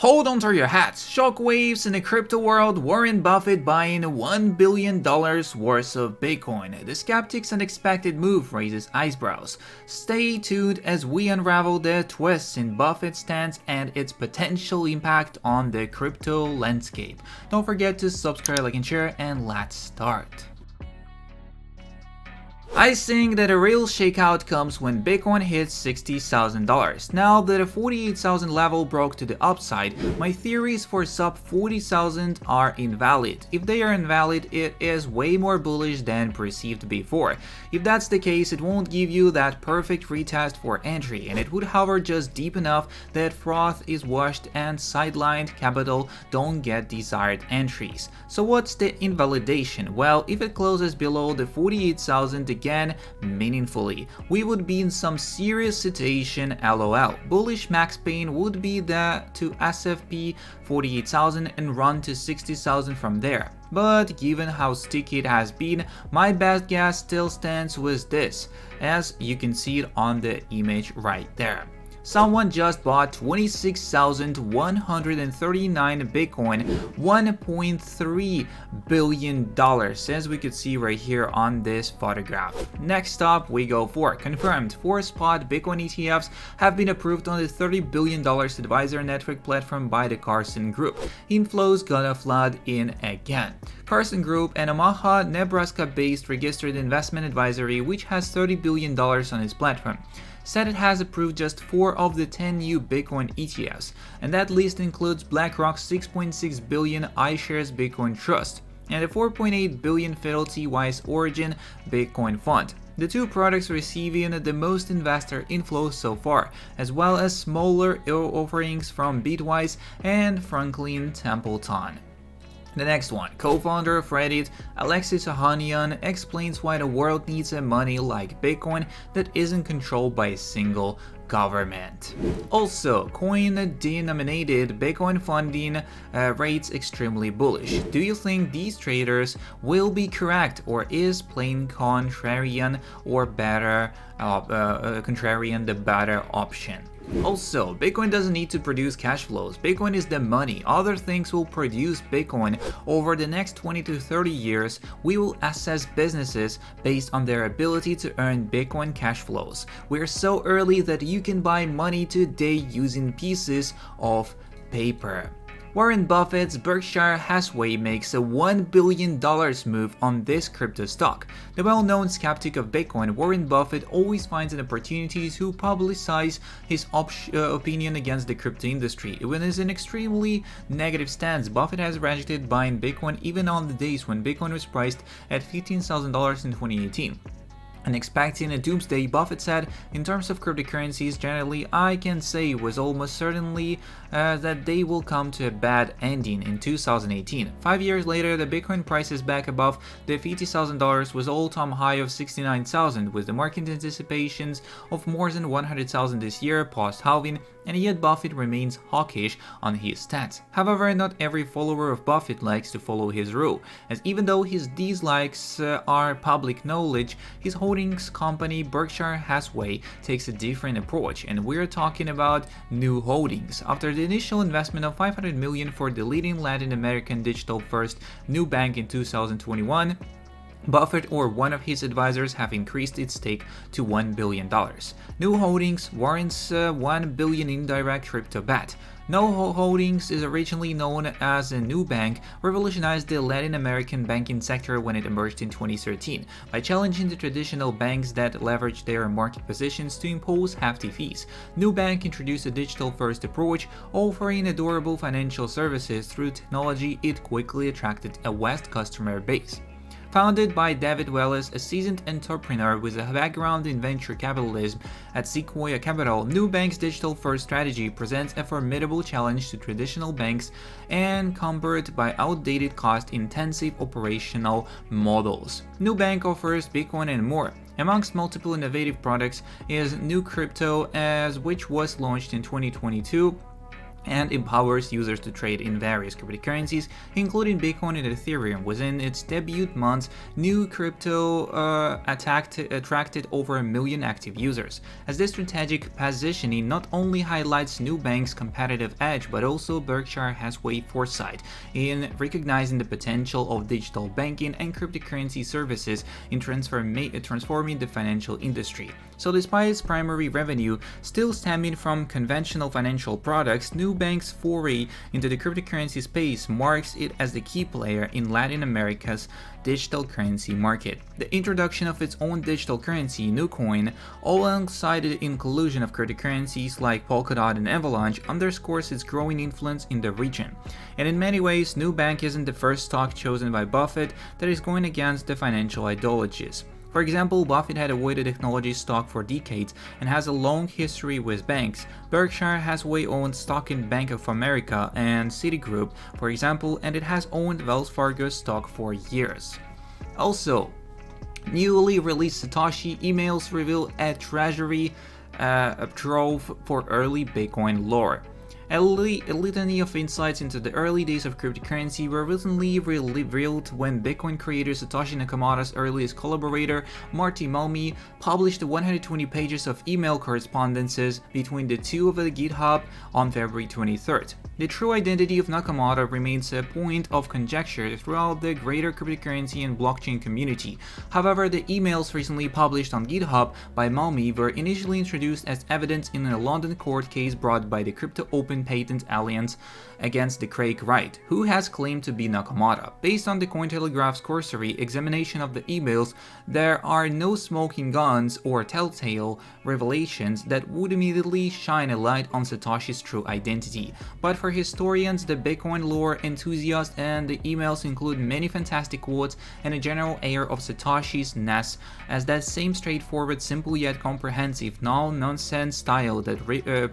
Hold on to your hats. Shockwaves in the crypto world, Warren Buffett buying $1 billion worth of Bitcoin. The skeptic's unexpected move raises eyebrows. Stay tuned as we unravel the twists in Buffett's stance and its potential impact on the crypto landscape. Don't forget to subscribe, like, and share, and let's start. I think that a real shakeout comes when Bitcoin hits $60,000. Now that the 48,000 level broke to the upside, my theories for sub 40,000 are invalid. If they are invalid, it is way more bullish than perceived before. If that's the case, it won't give you that perfect retest for entry, and it would hover just deep enough that froth is washed and sidelined capital don't get desired entries. So what's the invalidation? Well, if it closes below the 48,000 again meaningfully, we would be in some serious situation. LOL. Bullish max pain would be that to SFP 48,000 and run to 60,000 from there. But given how sticky it has been, my best guess still stands with this, as you can see it on the image right there. Someone just bought 26,139 Bitcoin, $1.3 billion, as we could see right here on this photograph. Next up, we go for confirmed 4 spot Bitcoin ETFs have been approved on the $30 billion advisor network platform by the Carson Group. Inflows gonna flood in again. Carson Group, an Omaha, Nebraska-based registered investment advisory which has $30 billion on its platform, said it has approved just 4 of the 10 new Bitcoin ETFs, and that list includes BlackRock's $6.6 billion iShares Bitcoin Trust and the $4.8 billion Fidelity-Wise Origin Bitcoin Fund. The two products receiving the most investor inflows so far, as well as smaller offerings from Bitwise and Franklin Templeton. The next one, co-founder of Reddit, Alexis Ohanian, explains why the world needs a money like Bitcoin that isn't controlled by a single government. Also, coin-denominated Bitcoin funding rates extremely bullish. Do you think these traders will be correct, or is plain contrarian or better contrarian the better option? Also, Bitcoin doesn't need to produce cash flows. Bitcoin is the money. Other things will produce Bitcoin. Over the next 20 to 30 years, we will assess businesses based on their ability to earn Bitcoin cash flows. We're so early that you can buy money today using pieces of paper. Warren Buffett's Berkshire Hathaway makes a $1 billion move on this crypto stock. The well-known skeptic of Bitcoin, Warren Buffett always finds an opportunity to publicize his opinion against the crypto industry. Even as an extremely negative stance, Buffett has rejected buying Bitcoin even on the days when Bitcoin was priced at $15,000 in 2018. And expecting a doomsday, Buffett said, in terms of cryptocurrencies generally, I can say with almost certainty that they will come to a bad ending in 2018. 5 years later, the Bitcoin price is back above the $50,000 with all-time high of $69,000, with the market anticipations of more than $100,000 this year post-halving, and yet Buffett remains hawkish on his stats. However, not every follower of Buffett likes to follow his rule, as even though his dislikes are public knowledge, his holdings company Berkshire Hathaway takes a different approach, and we're talking about new holdings. After the initial investment of $500 million for the leading Latin American digital-first new bank in 2021, Buffett or one of his advisors have increased its stake to $1 billion. New Holdings warrants $1 billion indirect crypto bet. New Holdings is originally known as a new bank, revolutionized the Latin American banking sector when it emerged in 2013 by challenging the traditional banks that leverage their market positions to impose hefty fees. New Bank introduced a digital-first approach, offering adorable financial services through technology. It quickly attracted a vast customer base. Founded by David Wallace, a seasoned entrepreneur with a background in venture capitalism at Sequoia Capital, New Bank's digital-first strategy presents a formidable challenge to traditional banks encumbered by outdated, cost-intensive operational models. New Bank offers Bitcoin and more. Amongst multiple innovative products is New Crypto, which was launched in 2022. and empowers users to trade in various cryptocurrencies, including Bitcoin and Ethereum. Within its debut months, new crypto attracted over 1 million active users. As this strategic positioning not only highlights Nubank's competitive edge, but also Berkshire Hathaway foresight in recognizing the potential of digital banking and cryptocurrency services in transforming the financial industry. So despite its primary revenue still stemming from conventional financial products, Nubank's foray into the cryptocurrency space marks it as the key player in Latin America's digital currency market. The introduction of its own digital currency, NuCoin, alongside the inclusion of cryptocurrencies like Polkadot and Avalanche, underscores its growing influence in the region. And in many ways, Nubank isn't the first stock chosen by Buffett that is going against the financial ideologies. For example, Buffett had avoided technology stock for decades and has a long history with banks. Berkshire Hathaway owned stock in Bank of America and Citigroup, for example, and it has owned Wells Fargo stock for years. Also, newly released Satoshi emails reveal a treasury trove for early Bitcoin lore. A litany of insights into the early days of cryptocurrency were recently revealed when Bitcoin creator Satoshi Nakamoto's earliest collaborator, Marty Malmi, published 120 pages of email correspondences between the two over the GitHub on February 23rd. The true identity of Nakamoto remains a point of conjecture throughout the greater cryptocurrency and blockchain community. However, the emails recently published on GitHub by Malmi were initially introduced as evidence in a London court case brought by the Crypto Open Patent Alliance against the Craig Wright, who has claimed to be Nakamoto. Based on the Cointelegraph's cursory examination of the emails, there are no smoking guns or telltale revelations that would immediately shine a light on Satoshi's true identity. But for historians, the Bitcoin lore enthusiasts, and the emails include many fantastic quotes and a general air of Satoshi's ness as that same straightforward, simple yet comprehensive, no-nonsense style that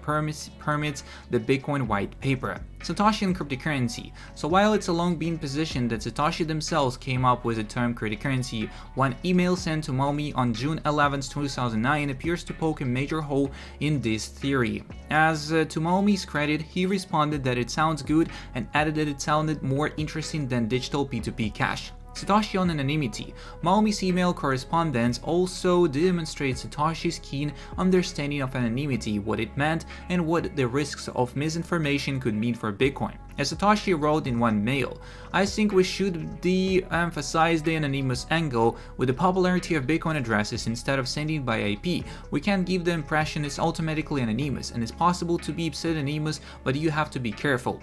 permits the Bitcoin white paper. Satoshi and cryptocurrency. So while it's long been positioned that Satoshi themselves came up with the term cryptocurrency, one email sent to Malmi on June 11, 2009 appears to poke a major hole in this theory. As to Malmi's credit, he responded that it sounds good and added that it sounded more interesting than digital P2P cash. Satoshi on anonymity. Malmi's email correspondence also demonstrates Satoshi's keen understanding of anonymity, what it meant, and what the risks of misinformation could mean for Bitcoin. As Satoshi wrote in one mail, "I think we should de-emphasize the anonymous angle. With the popularity of Bitcoin addresses, instead of sending by IP, we can give the impression it's automatically anonymous, and it's possible to be pseudonymous, but you have to be careful."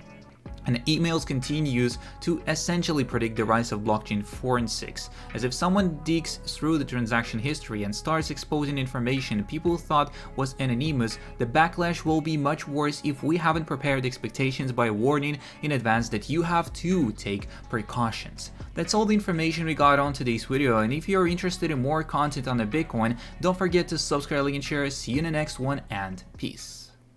And emails continues to essentially predict the rise of blockchain forensics, as if someone digs through the transaction history and starts exposing information people thought was anonymous, the backlash will be much worse if we haven't prepared expectations by warning in advance that you have to take precautions. That's all the information we got on today's video, and if you're interested in more content on the Bitcoin, don't forget to subscribe, like, and share. See you in the next one, and peace.